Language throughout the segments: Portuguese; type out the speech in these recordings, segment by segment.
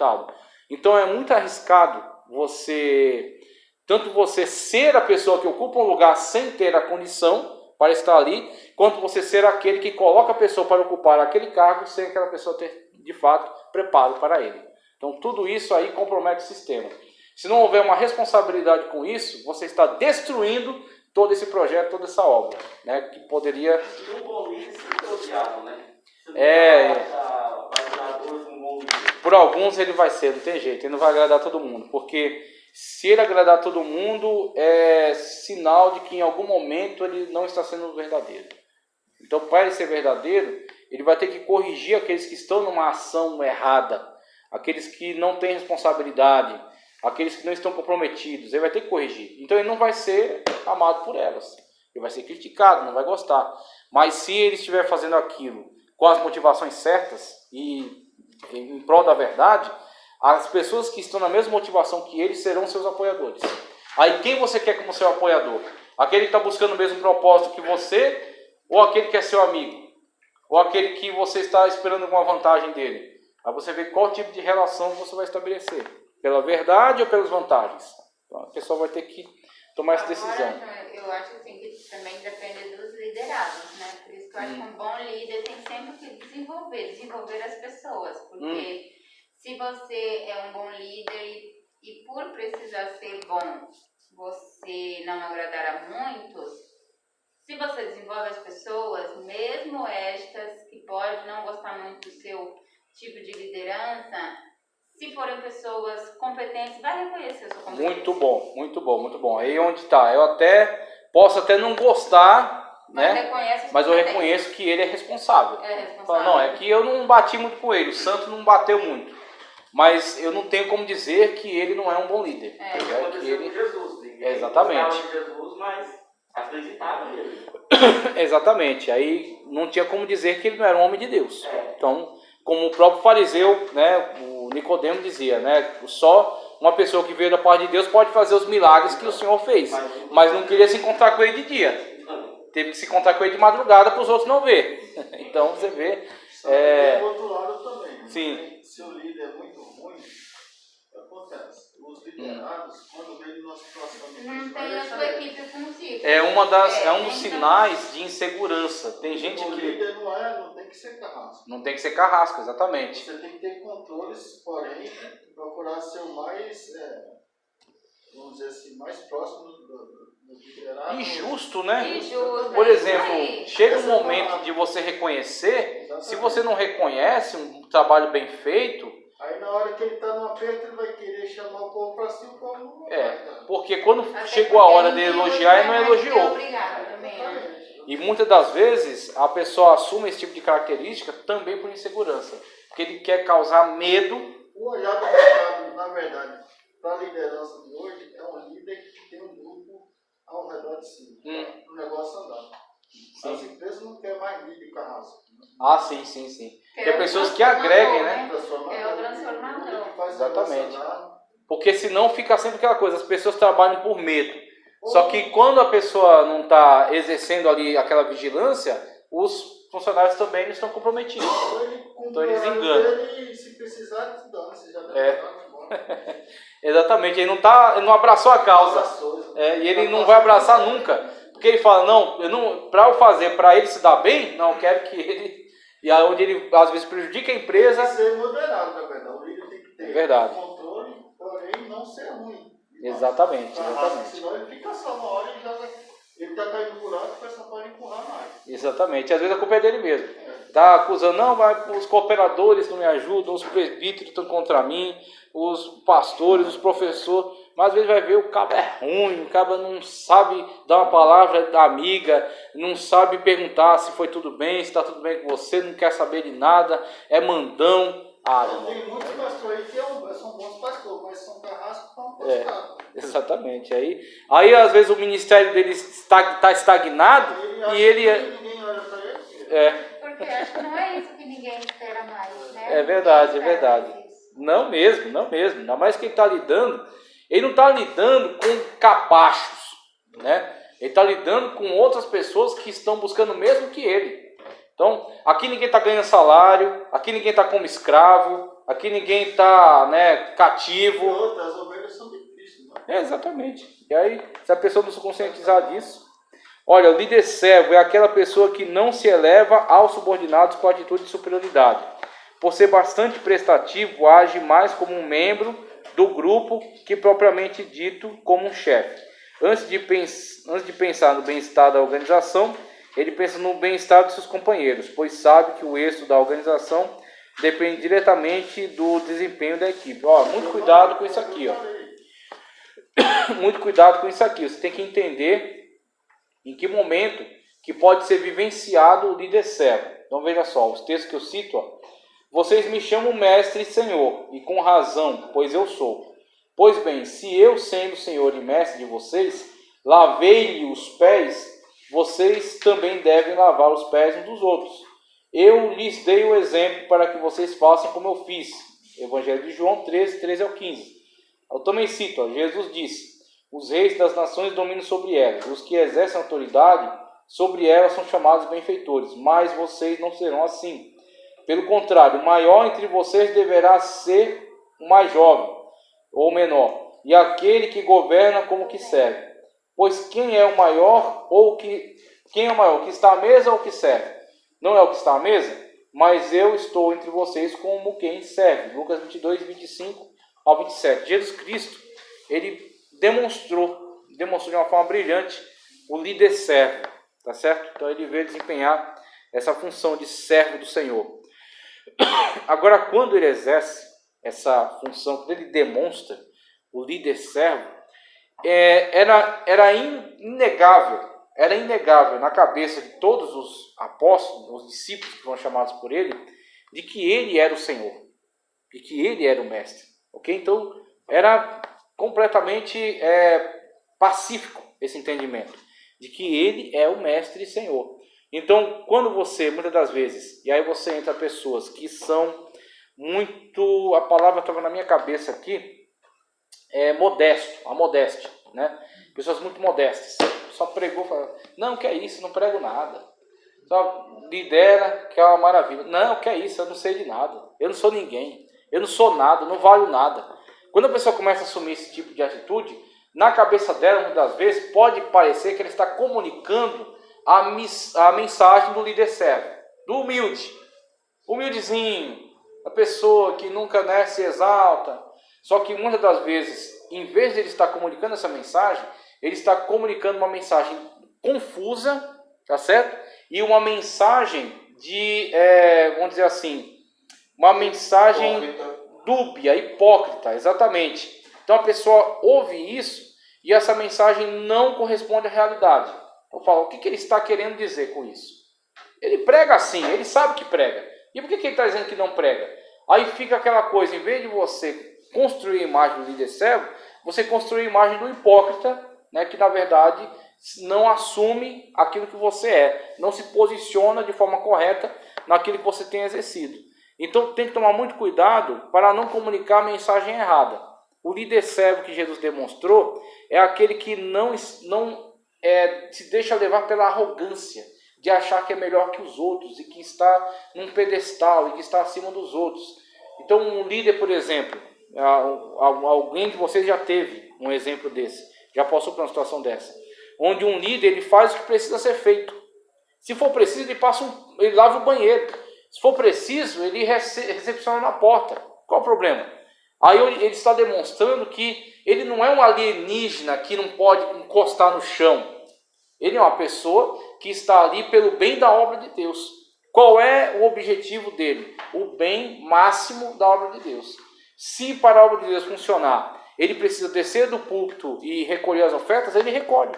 ditado. Então é muito arriscado tanto você ser a pessoa que ocupa um lugar sem ter a condição para estar ali, quanto você ser aquele que coloca a pessoa para ocupar aquele cargo sem aquela pessoa ter, de fato, preparo para ele. Então tudo isso aí compromete o sistema. Se não houver uma responsabilidade com isso, você está destruindo todo esse projeto, toda essa obra, né? Que poderia... Um bom líder sempre é odiado, né? Por alguns ele vai ser, não tem jeito, ele não vai agradar todo mundo, porque se ele agradar todo mundo, é sinal de que em algum momento ele não está sendo verdadeiro. Então, para ele ser verdadeiro, ele vai ter que corrigir aqueles que estão numa ação errada, aqueles que não têm responsabilidade, aqueles que não estão comprometidos, ele vai ter que corrigir. Então ele não vai ser amado por elas, ele vai ser criticado, não vai gostar. Mas se ele estiver fazendo aquilo com as motivações certas e em prol da verdade, as pessoas que estão na mesma motivação que ele serão seus apoiadores. Aí quem você quer como seu apoiador? Aquele que está buscando o mesmo propósito que você, ou aquele que é seu amigo? Ou aquele que você está esperando alguma vantagem dele? Aí você vê qual tipo de relação você vai estabelecer. Pela verdade ou pelas vantagens? Então, a pessoa vai ter que tomar essa decisão. Agora, eu acho assim, que também depende dos liderados, né? Por isso que eu acho que um bom líder tem sempre que desenvolver as pessoas. Porque se você é um bom líder e por precisar ser bom, você não agradar a muitos, se você desenvolve as pessoas, mesmo estas que podem não gostar muito do seu tipo de liderança, se forem pessoas competentes, vai reconhecer a sua competência. Muito bom, muito bom, muito bom. Aí onde está? Eu posso até não gostar, né? Mas eu reconheço que ele é responsável. Fala, não, é que eu não bati muito com ele, o santo não bateu muito. Mas eu não tenho como dizer que ele não é um bom líder. Que ele... com Jesus. Exatamente. De Jesus, mas acreditava nele. Exatamente. Aí não tinha como dizer que ele não era um homem de Deus. Então, como o próprio fariseu, né, o Nicodemo dizia, né, só uma pessoa que veio da parte de Deus pode fazer os milagres que o Senhor fez. Mas não queria se encontrar com ele de dia. Teve que se encontrar com ele de madrugada para os outros não ver. Então você vê. Tem outro lado também. Sim. Se o líder é muito ruim, acontece. Os liderados, quando vem numa situação de não tem a sua equipe consigo. É um dos sinais de insegurança. Tem gente o que... líder não tem que ser carrasco. Não tem que ser carrasco, exatamente. Você tem que ter controles, porém, procurar ser o mais, vamos dizer assim, mais próximo do liderado. Injusto, né? Injusto, Por exemplo, aí. chega um momento de você reconhecer. Exatamente. Se você não reconhece um trabalho bem feito... Aí na hora que ele está no aperto, ele vai querer chamar o povo para si, o povo não vai. Porque quando chegou a hora de elogiar, ele não elogiou. E muitas das vezes a pessoa assume esse tipo de característica também por insegurança. Porque ele quer causar medo. O olhar do mercado, na verdade, para a liderança de hoje, é um líder que tem um grupo ao redor de si, para o negócio andar. Sim. As empresas não querem mais líder carrasco. Sim. Tem pessoas que agreguem, né? É o transformador. Exatamente. Porque senão fica sempre aquela coisa, as pessoas trabalham por medo. Só que quando a pessoa não está exercendo ali aquela vigilância, os funcionários também não estão comprometidos. Então eles enganam. Se precisar, você já Exatamente, ele não abraçou a causa. E ele não vai abraçar nunca. Porque ele fala, para eu fazer, para ele se dar bem, não, eu quero que ele... E onde ele, às vezes, prejudica a empresa... Tem que ser moderado, na verdade. O líder tem que ter controle, porém não ser ruim. Exatamente. Senão ele fica só uma hora e ele está caindo por alto, o pessoal pode empurrar mais. Exatamente, às vezes a culpa é dele mesmo. Está acusando, os cooperadores não me ajudam, os presbíteros estão contra mim, os pastores, os professores... Mas às vezes vai ver, o cabo é ruim, o cabo não sabe dar uma palavra da amiga, não sabe perguntar se foi tudo bem, se está tudo bem com você, não quer saber de nada, é mandão. Tem muitos pastores aí que são bons pastores, mas são carrascos para um postado. Exatamente. Aí às vezes o ministério dele está estagnado e ele... Ninguém olha para ele. Porque acho que não é isso que ninguém espera mais, né? É verdade. Não mesmo. Ainda mais que ele está lidando... Ele não está lidando com capachos, né? Ele está lidando com outras pessoas que estão buscando o mesmo que ele. Então, aqui ninguém está ganhando salário, aqui ninguém está como escravo, Aqui ninguém está, né, cativo. As ovelhas são de Cristo, mano. Exatamente. E aí, se a pessoa não se conscientizar disso... Olha, o líder servo é aquela pessoa que não se eleva aos subordinados com atitude de superioridade. Por ser bastante prestativo, age mais como um membro do grupo que propriamente dito como um chefe. Antes de pensar no bem-estar da organização, ele pensa no bem-estar de seus companheiros, pois sabe que o êxito da organização depende diretamente do desempenho da equipe. Ó, muito cuidado com isso aqui, ó. Muito cuidado com isso aqui. Você tem que entender em que momento que pode ser vivenciado o líder servo. Então veja só, os textos que eu cito, ó. Vocês me chamam mestre e senhor, e com razão, pois eu sou. Pois bem, se eu, sendo senhor e mestre de vocês, lavei-lhe os pés, vocês também devem lavar os pés uns dos outros. Eu lhes dei o exemplo para que vocês façam como eu fiz. Evangelho de João 13 ao 15. Eu também cito, ó, Jesus disse: os reis das nações dominam sobre elas. Os que exercem autoridade sobre elas são chamados benfeitores. Mas vocês não serão assim. Pelo contrário, o maior entre vocês deverá ser o mais jovem ou menor, e aquele que governa como que serve. Pois quem é o maior, quem é o maior, que está à mesa ou que serve? Não é o que está à mesa, mas eu estou entre vocês como quem serve. Lucas 22, 25 ao 27. Jesus Cristo, ele demonstrou de uma forma brilhante o líder servo, tá certo? Então ele veio desempenhar essa função de servo do Senhor. Agora, quando ele exerce essa função, quando ele demonstra o líder servo, era inegável na cabeça de todos os apóstolos, os discípulos que foram chamados por ele, de que ele era o Senhor, de que ele era o mestre. Ok? Então, era completamente pacífico esse entendimento, de que ele é o mestre e Senhor. Então, quando você, muitas das vezes, e aí você entra pessoas que são muito, a palavra estava na minha cabeça aqui, modesto, a modéstia, né? Pessoas muito modestas, só pregou, fala, não, que é isso, não prego nada, só lidera, que é uma maravilha, não, que é isso, eu não sei de nada, eu não sou ninguém, eu não sou nada, não valho nada. Quando a pessoa começa a assumir esse tipo de atitude, na cabeça dela, muitas das vezes, pode parecer que ela está comunicando a mensagem do líder servo, do humildezinho, a pessoa que nunca, né, se exalta. Só que muitas das vezes, em vez de ele estar comunicando essa mensagem, ele está comunicando uma mensagem confusa, tá certo? E uma mensagem de, vamos dizer assim, uma mensagem dúbia, hipócrita, exatamente. Então a pessoa ouve isso e essa mensagem não corresponde à realidade. Eu falo, o que ele está querendo dizer com isso? Ele prega assim, ele sabe que prega. E por que ele está dizendo que não prega? Aí fica aquela coisa, em vez de você construir a imagem do líder servo, você construi a imagem do hipócrita, né, que na verdade não assume aquilo que você é, não se posiciona de forma correta naquilo que você tem exercido. Então tem que tomar muito cuidado para não comunicar a mensagem errada. O líder servo que Jesus demonstrou é aquele que não se deixa levar pela arrogância de achar que é melhor que os outros e que está num pedestal e que está acima dos outros. Então um líder, por exemplo, alguém de vocês já teve um exemplo desse, já passou por uma situação dessa, onde um líder ele faz o que precisa ser feito. Se for preciso, ele lava o banheiro. Se for preciso, ele recepciona na porta. Qual o problema? Aí ele está demonstrando que ele não é um alienígena que não pode encostar no chão. Ele é uma pessoa que está ali pelo bem da obra de Deus. Qual é o objetivo dele? O bem máximo da obra de Deus. Se para a obra de Deus funcionar, ele precisa descer do púlpito e recolher as ofertas, ele recolhe.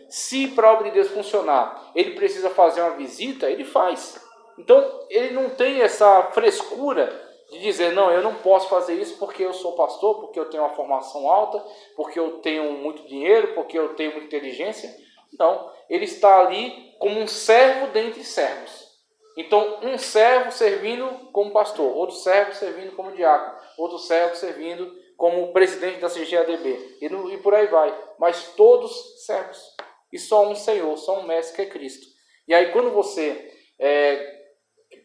Se para a obra de Deus funcionar, ele precisa fazer uma visita, ele faz. Então, ele não tem essa frescura de dizer, não, eu não posso fazer isso porque eu sou pastor, porque eu tenho uma formação alta, porque eu tenho muito dinheiro, porque eu tenho muita inteligência. Não, ele está ali como um servo dentre servos. Então, um servo servindo como pastor, outro servo servindo como diácono, outro servo servindo como presidente da CGADB, e por aí vai. Mas todos servos. E só um Senhor, só um mestre que é Cristo. E aí quando você,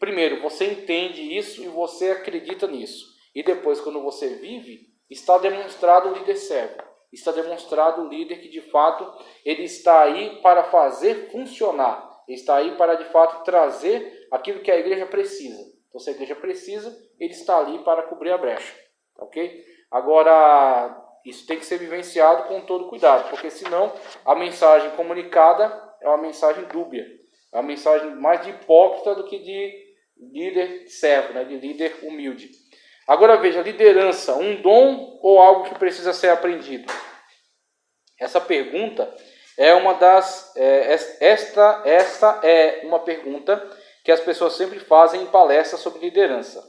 primeiro, você entende isso e você acredita nisso. e depois quando você vive, está demonstrado o líder servo. Está demonstrado o líder que de fato ele está aí para fazer funcionar. Ele está aí para de fato trazer aquilo que a igreja precisa. Então se a igreja precisa, ele está ali para cobrir a brecha. Ok? Agora, isso tem que ser vivenciado com todo cuidado, porque senão a mensagem comunicada é uma mensagem dúbia. É uma mensagem mais de hipócrita do que de líder servo, né? De líder humilde. Agora veja, liderança, um dom ou algo que precisa ser aprendido? Essa pergunta é uma das... esta é uma pergunta que as pessoas sempre fazem em palestras sobre liderança.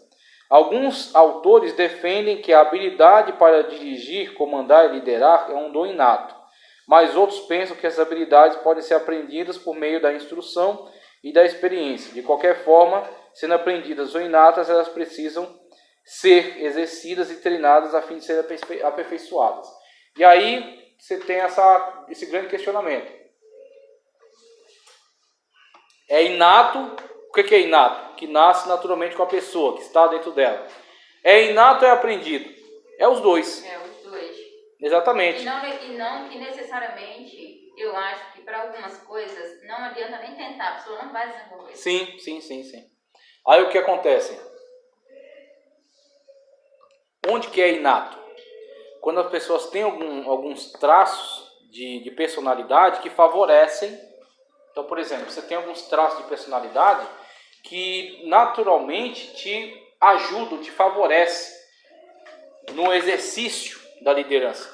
Alguns autores defendem que a habilidade para dirigir, comandar e liderar é um dom inato, mas outros pensam que essas habilidades podem ser aprendidas por meio da instrução e da experiência. De qualquer forma, sendo aprendidas ou inatas, elas precisam ser exercidas e treinadas a fim de serem aperfeiçoadas. E aí você tem esse grande questionamento. É inato? O que é inato? Que nasce naturalmente com a pessoa, que está dentro dela. É inato ou é aprendido? É os dois. É os dois. Exatamente. E não que necessariamente, eu acho que para algumas coisas não adianta nem tentar, a pessoa não vai desenvolver. Sim. Aí o que acontece? Onde que é inato? Quando as pessoas têm alguns traços de personalidade que favorecem. Então, por exemplo, você tem alguns traços de personalidade que naturalmente te ajudam, te favorecem no exercício da liderança.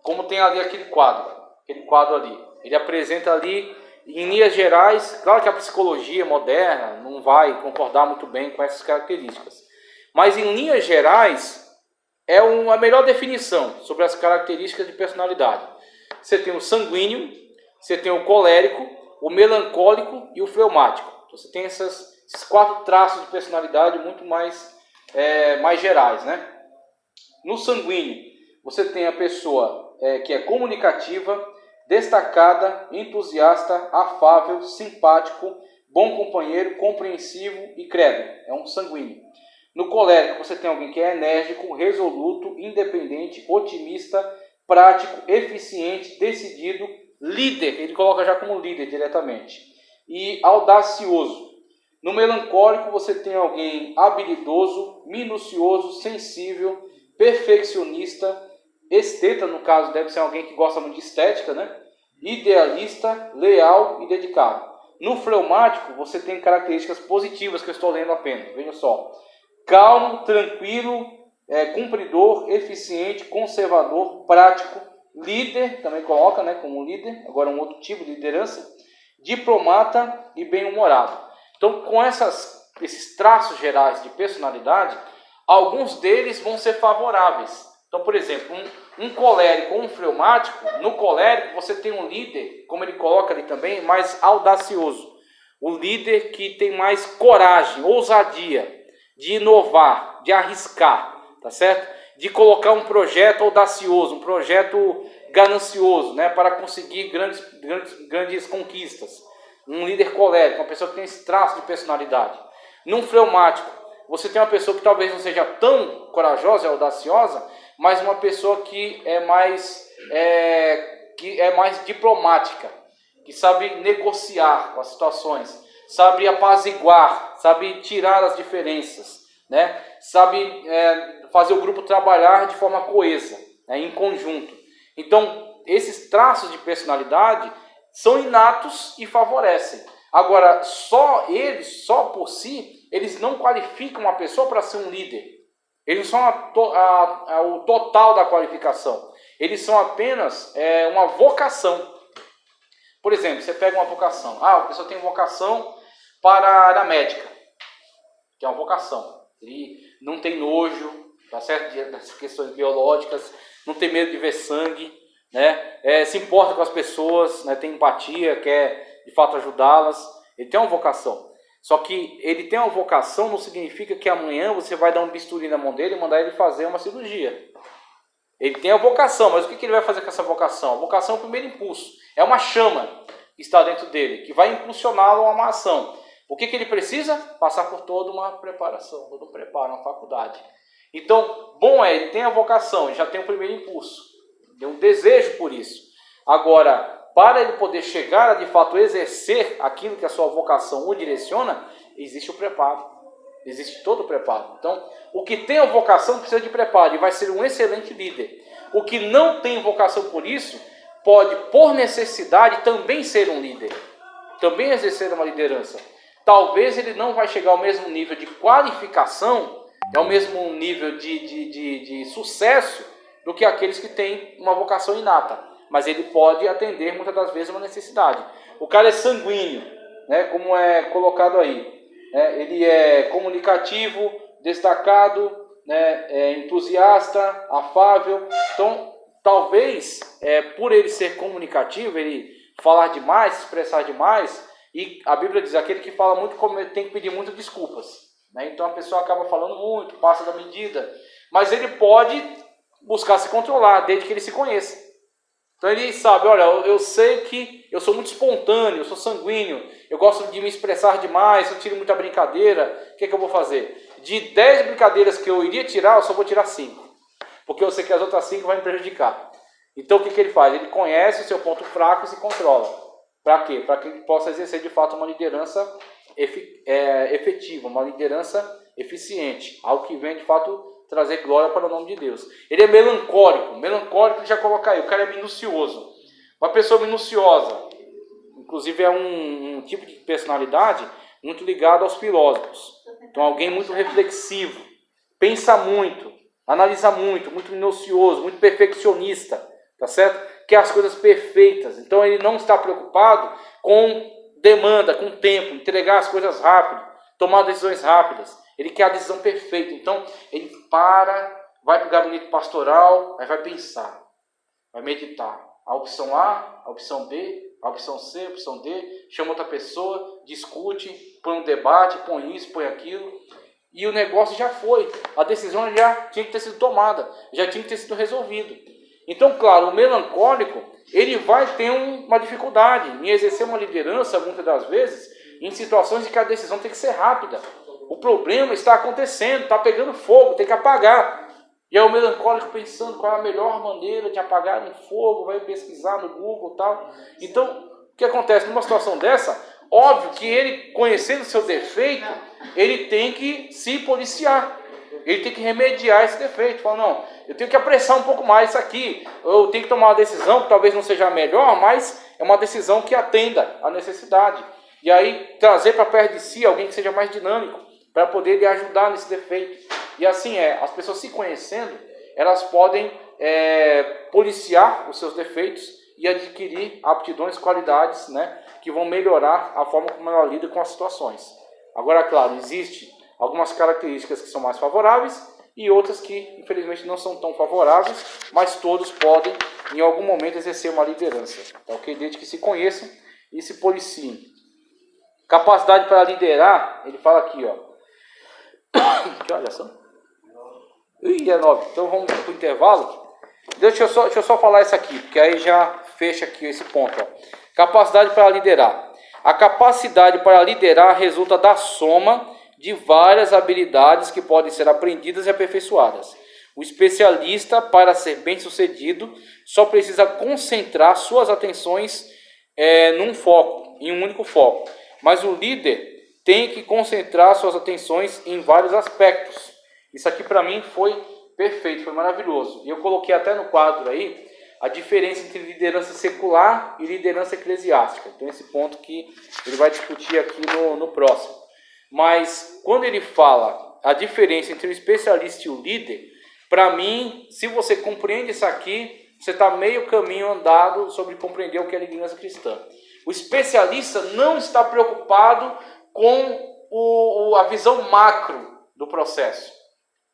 Como tem ali aquele quadro ali. Ele apresenta ali, em linhas gerais, claro que a psicologia moderna não vai concordar muito bem com essas características, mas em linhas gerais é a melhor definição sobre as características de personalidade. Você tem o sanguíneo, você tem o colérico, o melancólico e o fleumático. Então, você tem esses 4 traços de personalidade muito mais gerais, né? No sanguíneo, você tem a pessoa que é comunicativa, destacada, entusiasta, afável, simpático, bom companheiro, compreensivo e crédulo. É um sanguíneo. No colérico, você tem alguém que é enérgico, resoluto, independente, otimista, prático, eficiente, decidido, líder. Ele coloca já como líder diretamente. E audacioso. No melancólico, você tem alguém habilidoso, minucioso, sensível, perfeccionista, esteta, no caso, deve ser alguém que gosta muito de estética, né? Idealista, leal e dedicado. No fleumático, você tem características positivas que eu estou lendo apenas. Veja só. Calmo, tranquilo, cumpridor, eficiente, conservador, prático, líder, também coloca, né, como líder, agora um outro tipo de liderança, diplomata e bem-humorado. Então, com esses traços gerais de personalidade, alguns deles vão ser favoráveis. Então, por exemplo, um colérico ou um fleumático, no colérico você tem um líder, como ele coloca ali também, mais audacioso. O líder que tem mais coragem, ousadia, de inovar, de arriscar, tá certo? De colocar um projeto audacioso, um projeto ganancioso, né, para conseguir grandes conquistas. Um líder colérico, uma pessoa que tem esse traço de personalidade. Num fleumático, você tem uma pessoa que talvez não seja tão corajosa e audaciosa, mas uma pessoa que é mais diplomática, que sabe negociar com as situações, sabe apaziguar, sabe tirar as diferenças, né? Sabe fazer o grupo trabalhar de forma coesa, né? Em conjunto. Então, esses traços de personalidade são inatos e favorecem. Agora, só por si, eles não qualificam uma pessoa para ser um líder. Eles não são o total da qualificação. Eles são apenas uma vocação. Por exemplo, você pega uma vocação. A pessoa tem vocação para a área médica, que é uma vocação. Ele não tem nojo, tá certo? Das questões biológicas, não tem medo de ver sangue, né? Se importa com as pessoas, né? Tem empatia, quer de fato ajudá-las. Ele tem uma vocação. Só que ele tem uma vocação não significa que amanhã você vai dar um bisturi na mão dele e mandar ele fazer uma cirurgia. Ele tem a vocação, mas o que ele vai fazer com essa vocação? A vocação é o primeiro impulso. É uma chama que está dentro dele, que vai impulsioná-lo a uma ação. O que ele precisa? Passar por toda uma preparação, todo um preparo, uma faculdade. Então, bom ele tem a vocação, ele já tem o primeiro impulso, tem um desejo por isso. Agora, para ele poder chegar a de fato exercer aquilo que a sua vocação o direciona, existe o preparo, existe todo o preparo. Então, o que tem a vocação precisa de preparo e vai ser um excelente líder. O que não tem vocação por isso, pode, por necessidade, também ser um líder, também exercer uma liderança. Talvez ele não vai chegar ao mesmo nível de qualificação, ao mesmo nível de sucesso do que aqueles que têm uma vocação inata. Mas ele pode atender muitas das vezes uma necessidade. O cara é sanguíneo, né, como é colocado aí. Ele é comunicativo, destacado, né, entusiasta, afável. Então, talvez, por ele ser comunicativo, ele falar demais, expressar demais, e a Bíblia diz, aquele que fala muito tem que pedir muitas desculpas, né? Então a pessoa acaba falando muito, passa da medida, mas ele pode buscar se controlar, desde que ele se conheça. Então ele sabe, olha, eu sei que eu sou muito espontâneo, eu sou sanguíneo, eu gosto de me expressar demais, eu tiro muita brincadeira, o que eu vou fazer? De 10 brincadeiras que eu iria tirar, eu só vou tirar 5, porque eu sei que as outras 5 vão me prejudicar. Então o que ele faz? Ele conhece o seu ponto fraco e se controla. Para quê? Para que ele possa exercer de fato uma liderança efetiva, uma liderança eficiente, algo que vem de fato trazer glória para o nome de Deus. Ele é melancólico já coloca aí, o cara é minucioso. Uma pessoa minuciosa, inclusive é um tipo de personalidade muito ligado aos filósofos. Então alguém muito reflexivo, pensa muito, analisa muito minucioso, muito perfeccionista, tá certo? Quer as coisas perfeitas. Então ele não está preocupado com demanda, com tempo, entregar as coisas rápido, tomar decisões rápidas. Ele quer a decisão perfeita. Então ele vai para o gabinete pastoral, aí vai pensar, vai meditar. A opção A, a opção B, a opção C, a opção D, chama outra pessoa, discute, põe um debate, põe isso, põe aquilo. E o negócio já foi. A decisão já tinha que ter sido tomada, já tinha que ter sido resolvido. Então, claro, o melancólico, ele vai ter uma dificuldade em exercer uma liderança, muitas das vezes, em situações em que a decisão tem que ser rápida. O problema está acontecendo, está pegando fogo, tem que apagar. E aí o melancólico pensando qual é a melhor maneira de apagar um fogo, vai pesquisar no Google e tal. Então, o que acontece numa situação dessa? Óbvio que ele, conhecendo o seu defeito, ele tem que se policiar. Ele tem que remediar esse defeito. Fala, não, eu tenho que apressar um pouco mais isso aqui. Eu tenho que tomar uma decisão que talvez não seja a melhor, mas é uma decisão que atenda à necessidade. E aí trazer para perto de si alguém que seja mais dinâmico, para poder lhe ajudar nesse defeito. E assim as pessoas se conhecendo, elas podem policiar os seus defeitos e adquirir aptidões, qualidades, né, que vão melhorar a forma como ela lida com as situações. Agora, claro, existe algumas características que são mais favoráveis e outras que, infelizmente, não são tão favoráveis, mas todos podem, em algum momento, exercer uma liderança. Tá, ok? Desde que se conheçam e se policiem. Capacidade para liderar, ele fala aqui, ó. Que olha só. Ih, é 9. Então vamos para o intervalo. Deixa eu só falar isso aqui, porque aí já fecha aqui esse ponto. Ó. Capacidade para liderar. A capacidade para liderar resulta da soma de várias habilidades que podem ser aprendidas e aperfeiçoadas. O especialista, para ser bem-sucedido, só precisa concentrar suas atenções em um único foco. Mas o líder tem que concentrar suas atenções em vários aspectos. Isso aqui para mim foi perfeito, foi maravilhoso. E eu coloquei até no quadro aí a diferença entre liderança secular e liderança eclesiástica. Então esse ponto que ele vai discutir aqui no próximo. Mas quando ele fala a diferença entre o especialista e o líder, para mim, se você compreende isso aqui, você está meio caminho andado sobre compreender o que é liderança cristã. O especialista não está preocupado com a visão macro do processo.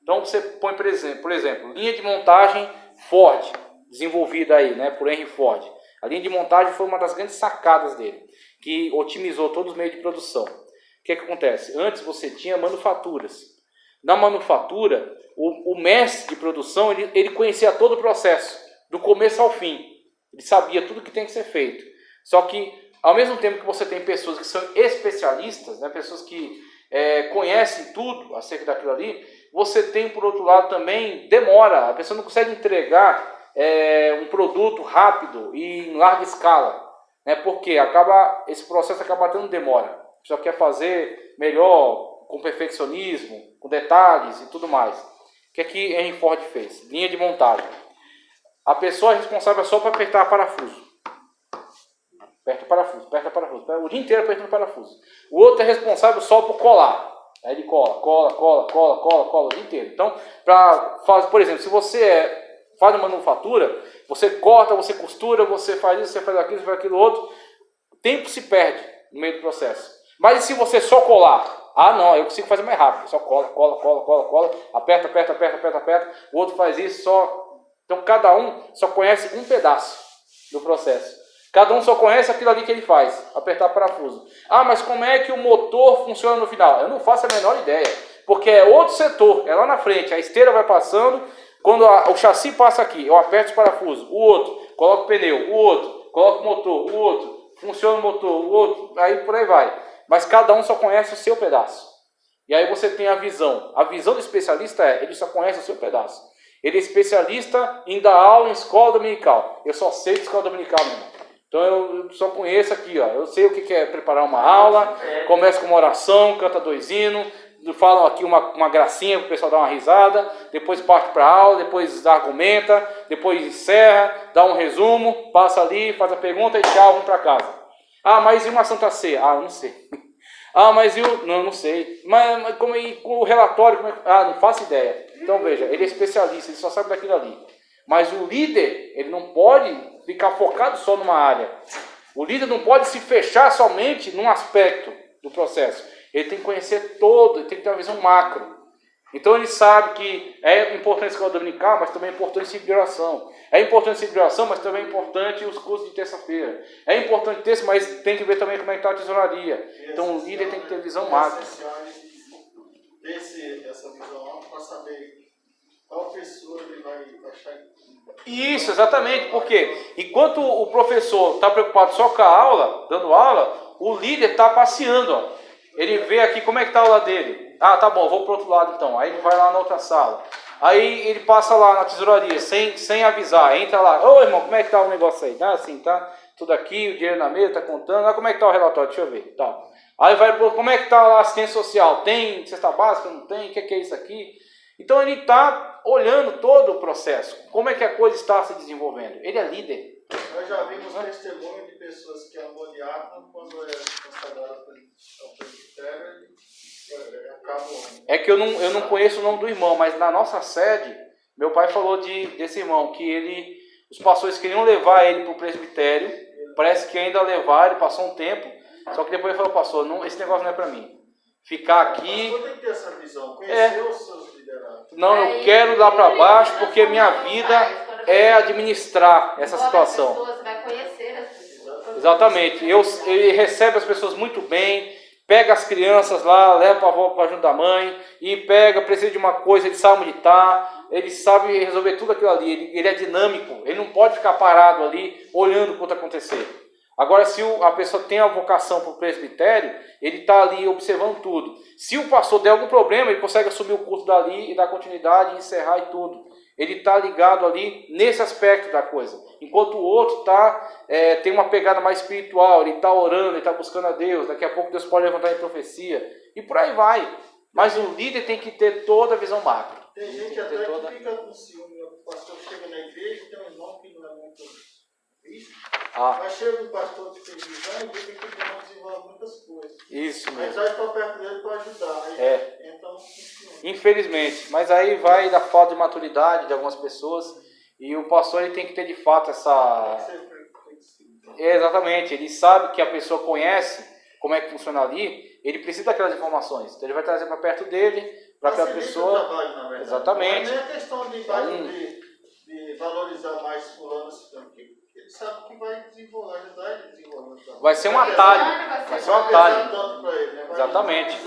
Então você põe, por exemplo, linha de montagem Ford, desenvolvida aí, né, por Henry Ford. A linha de montagem foi uma das grandes sacadas dele, que otimizou todos os meios de produção. O que acontece? Antes você tinha manufaturas. Na manufatura, o mestre de produção, ele conhecia todo o processo, do começo ao fim. Ele sabia tudo que tem que ser feito. Só que, ao mesmo tempo que você tem pessoas que são especialistas, né, pessoas que conhecem tudo acerca daquilo ali, você tem, por outro lado, também demora. A pessoa não consegue entregar um produto rápido e em larga escala, né? Porque esse processo acaba tendo demora. A pessoa quer fazer melhor, com perfeccionismo, com detalhes e tudo mais. O que aqui Henry Ford fez? Linha de montagem. A pessoa é responsável só para apertar parafuso. Aperta parafuso. O dia inteiro apertando parafuso. O outro é responsável só por colar. Aí ele cola o dia inteiro. Então, por exemplo, se você faz uma manufatura, você corta, você costura, você faz isso, você faz aquilo, você faz aquilo outro, o tempo se perde no meio do processo. Mas e se você só colar? Ah, não, eu consigo fazer mais rápido. Só cola, aperta, o outro faz isso, Então, cada um só conhece um pedaço do processo. Cada um só conhece aquilo ali que ele faz, apertar parafuso. Ah, mas como é que o motor funciona no final? Eu não faço a menor ideia, porque é outro setor, é lá na frente, a esteira vai passando, quando o chassi passa aqui, eu aperto os parafusos, o outro, coloco o pneu, o outro, coloco o motor, o outro, funciona o motor, o outro, aí por aí vai. Mas cada um só conhece o seu pedaço. E aí você tem a visão. A visão do especialista ele só conhece o seu pedaço. Ele é especialista em dar aula em escola dominical. Eu só sei de escola dominical, meu irmão. Então eu só conheço aqui, ó. Eu sei o que é preparar uma aula, começa com uma oração, canta 2 hinos, falam aqui uma gracinha para o pessoal dar uma risada, depois parte para a aula, depois argumenta, depois encerra, dá um resumo, passa ali, faz a pergunta e tchau, vamos para casa. Ah, mas e uma Santa Ceia? Ah, eu não sei. Ah, mas não sei. Mas como com o relatório? Não faço ideia. Então veja, ele é especialista, ele só sabe daquilo ali. Mas o líder, ele não pode ficar focado só numa área. O líder não pode se fechar somente num aspecto do processo. Ele tem que conhecer todo, ele tem que ter uma visão macro. Então ele sabe que é importante a escola dominical, mas também é importante a de oração. É importante a de oração, mas também é importante os cursos de terça-feira. É importante ter, mas tem que ver também como é que está a tesouraria. Então o líder tem que ter visão macro. Essa visão para saber qual pessoa ele vai achar. Isso, exatamente. Por quê? Enquanto o professor está preocupado só com a aula, dando aula, o líder está passeando. Ó. Ele vê aqui como é que está a aula dele. Ah, tá bom, vou para o outro lado então. Aí ele vai lá na outra sala. Aí ele passa lá na tesouraria, sem avisar. Entra lá. Ô irmão, como é que está o negócio aí? Ah, assim, tá tudo aqui, o dinheiro na mesa, está contando. Ah, como é que está o relatório? Deixa eu ver. Tá. Aí vai para como é que está a assistência social? Tem cesta básica? Não tem? O que é isso aqui? Então ele está olhando todo o processo. Como é que a coisa está se desenvolvendo? Ele é líder. Nós já vimos testemunho de pessoas que eram diácono quando é consagrado ao presbitério e acabam. É que eu não conheço o nome do irmão, mas na nossa sede, meu pai falou desse irmão, que os pastores queriam levar ele para o presbitério, parece que ainda levaram, ele passou um tempo, só que depois ele falou, pastor, esse negócio não é para mim. Ficar aqui... O pastor tem que ter essa visão, conhecer os seus liderados. Não, eu quero ir lá para baixo, porque minha vida é administrar essa situação. Você vai conhecer as pessoas. Exatamente. Ele recebe as pessoas muito bem, pega as crianças lá, leva para a avó para junto da mãe, e precisa de uma coisa, ele sabe onde está, ele sabe resolver tudo aquilo ali, ele é dinâmico, ele não pode ficar parado ali, olhando o que está acontecendo. Agora, se a pessoa tem a vocação para o presbitério, ele está ali observando tudo. Se o pastor der algum problema, ele consegue assumir o culto dali e dar continuidade, encerrar e tudo. Ele está ligado ali nesse aspecto da coisa. Enquanto o outro tem uma pegada mais espiritual, ele está orando, ele está buscando a Deus. Daqui a pouco Deus pode levantar em profecia. E por aí vai. Mas o líder tem que ter toda a visão macro. Tem gente até que fica com ciúme. O pastor chega na igreja e tem um irmão que não é muito visto. Mas chega um pastor de televisão e vê que aquele irmão desenvolve muitas coisas. Isso mesmo. Mas aí está perto dele para ajudar. Então, infelizmente. Mas aí vai da falta de maturidade de algumas pessoas. E o pastor ele tem que ter de fato essa... Exatamente. Ele sabe que a pessoa conhece como é que funciona ali. Ele precisa daquelas informações. Então ele vai trazer para perto dele, para aquela pessoa... O trabalho, na verdade. Exatamente. Não é questão de valorizar mais fulano, porque ele sabe que vai desenvolver, ajudar ele a desenvolver. Vai ser um atalho. Vai ser um atalho. Exatamente. E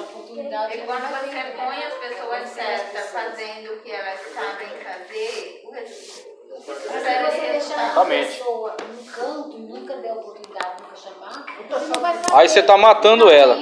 quando você põe as pessoas certas fazendo o que elas sabem fazer, o resultado. Se você deixar uma pessoa num canto e nunca der oportunidade, nunca chamar, você não vai saber. Aí você está matando ela.